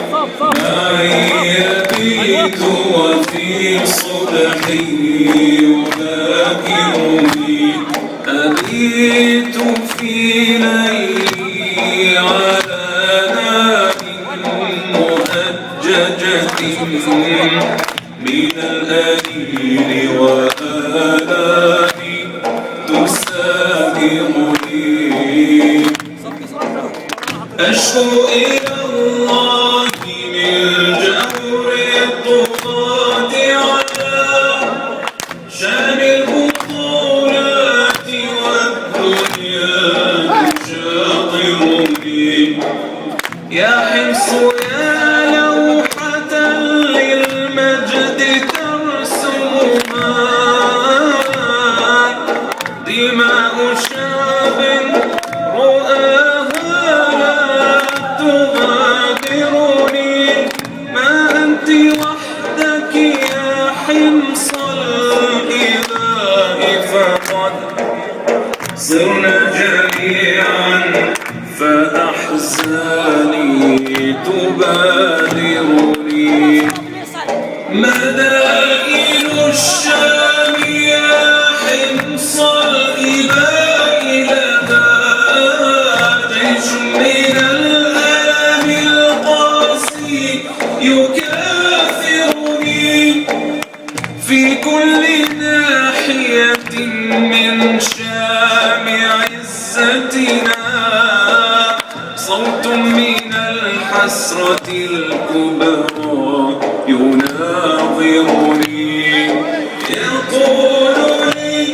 معي يبيت وفي صبحي يذاكرني أبيت في ليلي على نار مؤججة من الأنين وآلام تساهرني أشكو إلى الله من جور الطغاة على شان البطولات والدنيا تشاطرني يا حمص يا لوحة للمجد ترسمها دماء شاب رؤاها لا تغادرني ما أنت وحدك يا حمص الإله فقد صرنا جميعا فأحزاني تبادرني مدائن الشام يا حمص الإله لها جيش من الألم القاسي يكافرني في كل ناحية من شام عزتنا صوت من الحسرة الكبرى يناظرني يقول لي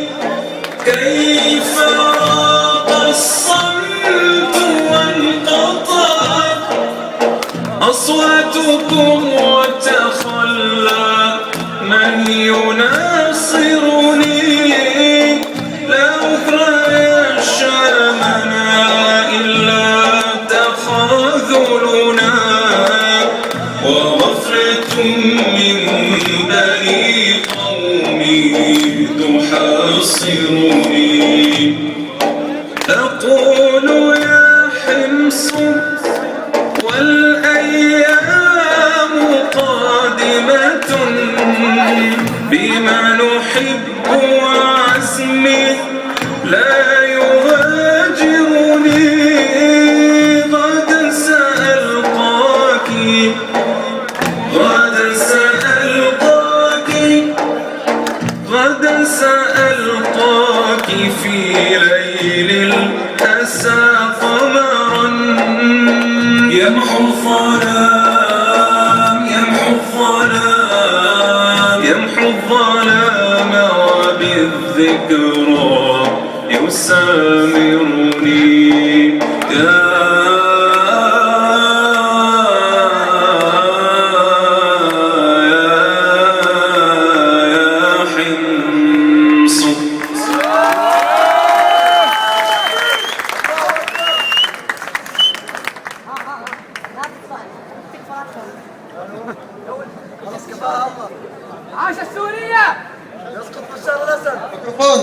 كيف راق الصمت وانقطعت أصواتكم وتخلى من يناصرني لا أخرى يا شامنا إلا تخاذلنا وغفرة من بني قومي تحاصرني أقول يا حمص والأيام قادمة بما نحب وعزمي لا يهاجرني غدا سألقاك غدا سألقاك غدا سألقاك في ليل الأسى قمرا يمحو الظلام يمحو الظلام يمحو الظلام وبالذكرى يسامرني عاش السورية يسقط بشار الأسد. ميكروفون.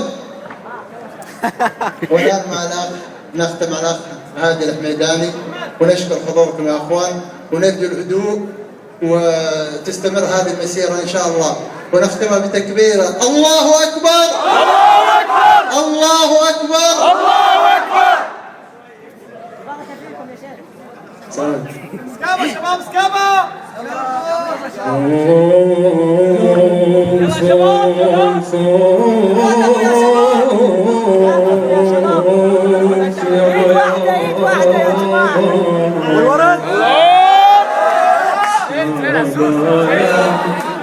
والآن مع الأخ نختم على الأخ عادل الحميداني ونشكر حضوركم يا أخوان ونرجو الهدوء وتستمر هذه المسيرة إن شاء الله ونختمها بتكبيرة الله أكبر الله أكبر الله أكبر الله أكبر. سكابة شباب سكابة.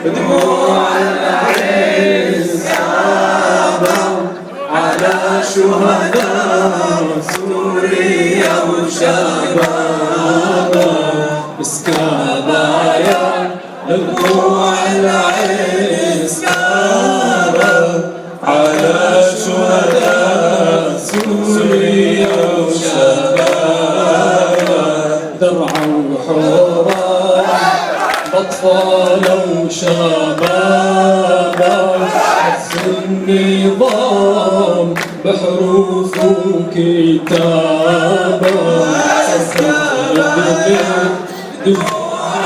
دموع العز على شهداء سوريا وشبابها مسكابة يا دموع العز على شهداء سوريا وشبابها درعا وحورا أطفال وشبابا حس النظام بحروف وكتابة سسر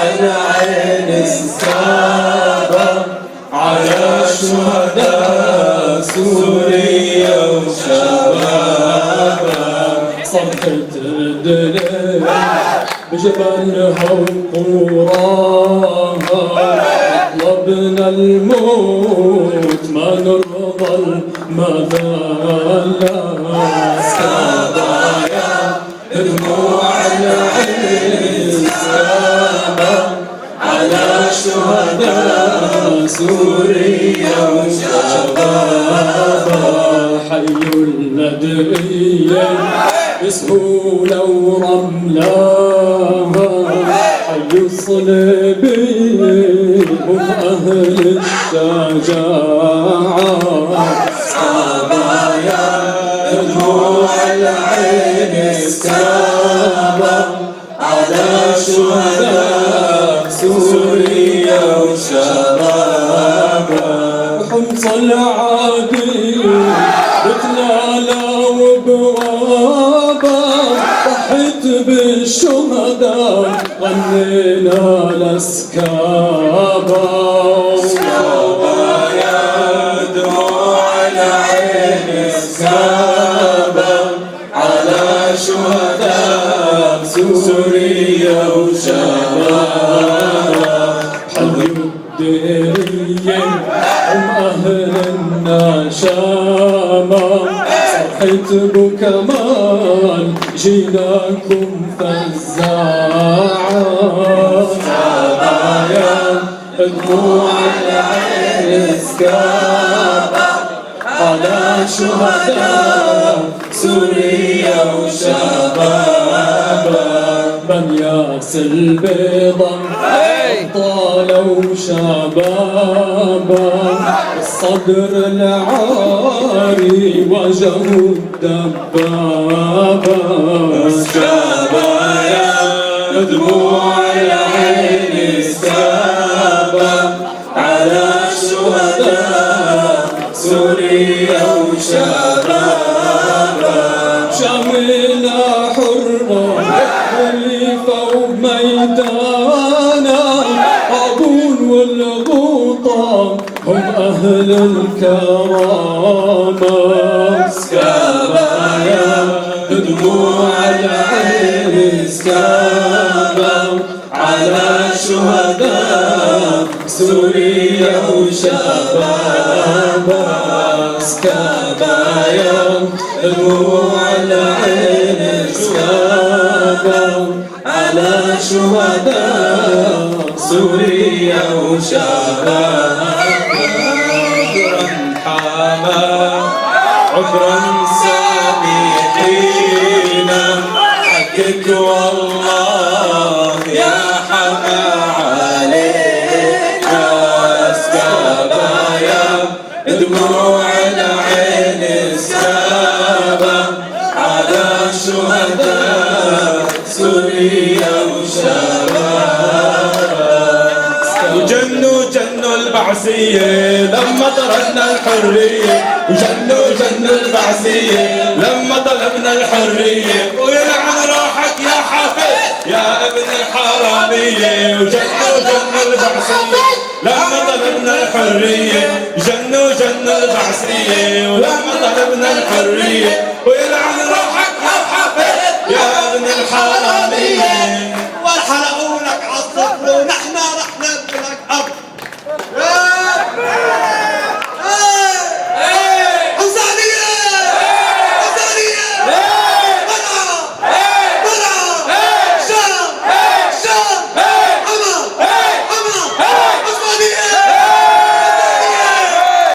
العين السابق على شهداء سوريا وشبابها صرخة الدليل بجبلها وقراها طلبنا الموت ما نرضى المذلة سبايا دموع العين سابق على شهداء سوريا وشبابها حيوا الندية بسهولة ورملاها حيوا الصليبيين هم أهل الشجاعة صبايا دموع العين السابق على شهداء سوريا وشبابها حمص العادي بتلالى وبوابا ضحت بالشهداء غنينا لسكابا يا دموع العين السابق على شهداء سوريا وشبابها حيوا الديريين هم أهل النشامة صرحت بكمال جيناكم فزاعة سبايا دموع العين سكابة على شهداء سوريا وشبابها بنياس البيضة طالوا شبابا الصدر العاري وجهوا الدبابة شبايا دموع العين سكابة على شهداء سوريا وشبابها شاملة حرة خليفة وميدانا أبون والغوطة هم أهل الكرامة سكابايا دموع العين سكابة على شهداء سوريا وشبابها سكابايا دموع العين سكابة على شهداء سوريا وشبابها عذرا سامحينا حقك والله يا حما علينا سكابايا دموع العين سكابة على شهداء سوريا وشبابها وجنوا البعثية لما طردنا الحرية وجنوا البعثية لما طلبنا الحرية ويلعن روحك يا حافظ يا ابن الحرامية وجنوا البعثية لما طلبنا الحرية جنوا البعثية ولما طلبنا الحرية ويلعن